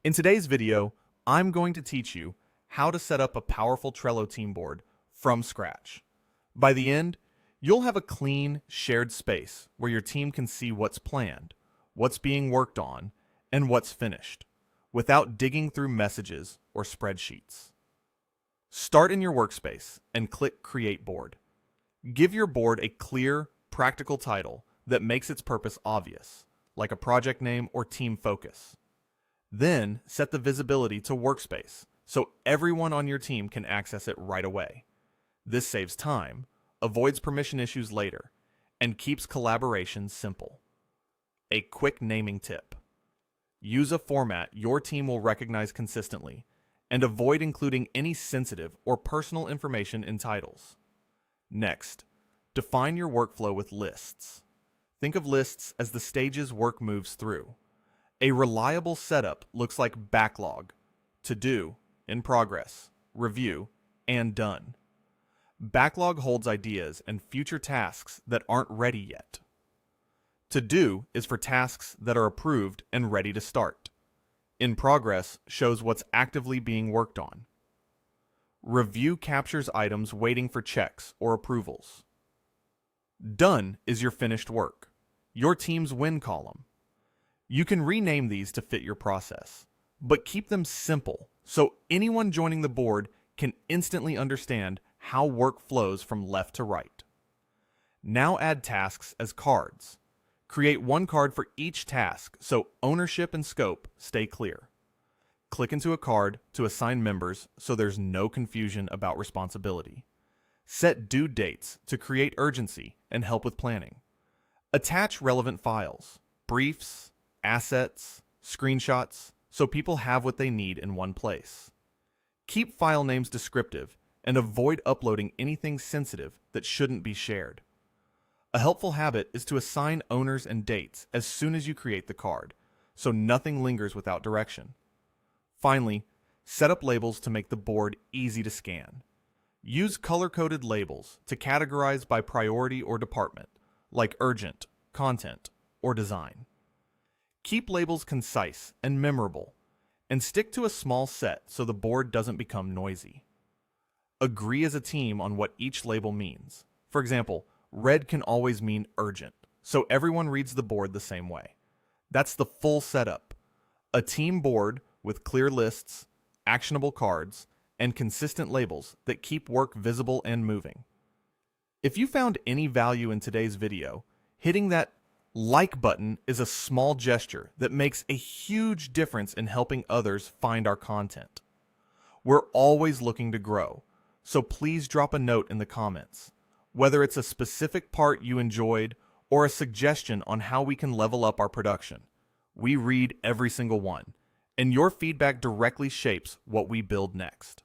In today's video, I'm going to teach you how to set up a powerful Trello team board from scratch. By the end, you'll have a clean, shared space where your team can see what's planned, what's being worked on, and what's finished, without digging through messages or spreadsheets. Start in your workspace and click Create Board. Give your board a clear, practical title that makes its purpose obvious, like a project name or team focus. Then set the visibility to Workspace so everyone on your team can access it right away. This saves time, avoids permission issues later, and keeps collaboration simple. A quick naming tip. Use a format your team will recognize consistently, and avoid including any sensitive or personal information in titles. Next, define your workflow with lists. Think of lists as the stages work moves through. A reliable setup looks like backlog, to do, in progress, review, and done. Backlog holds ideas and future tasks that aren't ready yet. To do is for tasks that are approved and ready to start. In progress shows what's actively being worked on. Review captures items waiting for checks or approvals. Done is your finished work, your team's win column. You can rename these to fit your process, but keep them simple so anyone joining the board can instantly understand how work flows from left to right. Now add tasks as cards. Create one card for each task so ownership and scope stay clear. Click into a card to assign members so there's no confusion about responsibility. Set due dates to create urgency and help with planning. Attach relevant files, briefs, assets, screenshots, so people have what they need in one place. Keep file names descriptive and avoid uploading anything sensitive that shouldn't be shared. A helpful habit is to assign owners and dates as soon as you create the card, so nothing lingers without direction. Finally, set up labels to make the board easy to scan. Use color-coded labels to categorize by priority or department, like urgent, content, or design. Keep labels concise and memorable, and stick to a small set so the board doesn't become noisy. Agree as a team on what each label means. For example, red can always mean urgent, so everyone reads the board the same way. That's the full setup. A team board with clear lists, actionable cards, and consistent labels that keep work visible and moving. If you found any value in today's video, hitting that like button is a small gesture that makes a huge difference in helping others find our content. We're always looking to grow, so please drop a note in the comments, whether it's a specific part you enjoyed or a suggestion on how we can level up our production. We read every single one, and your feedback directly shapes what we build next.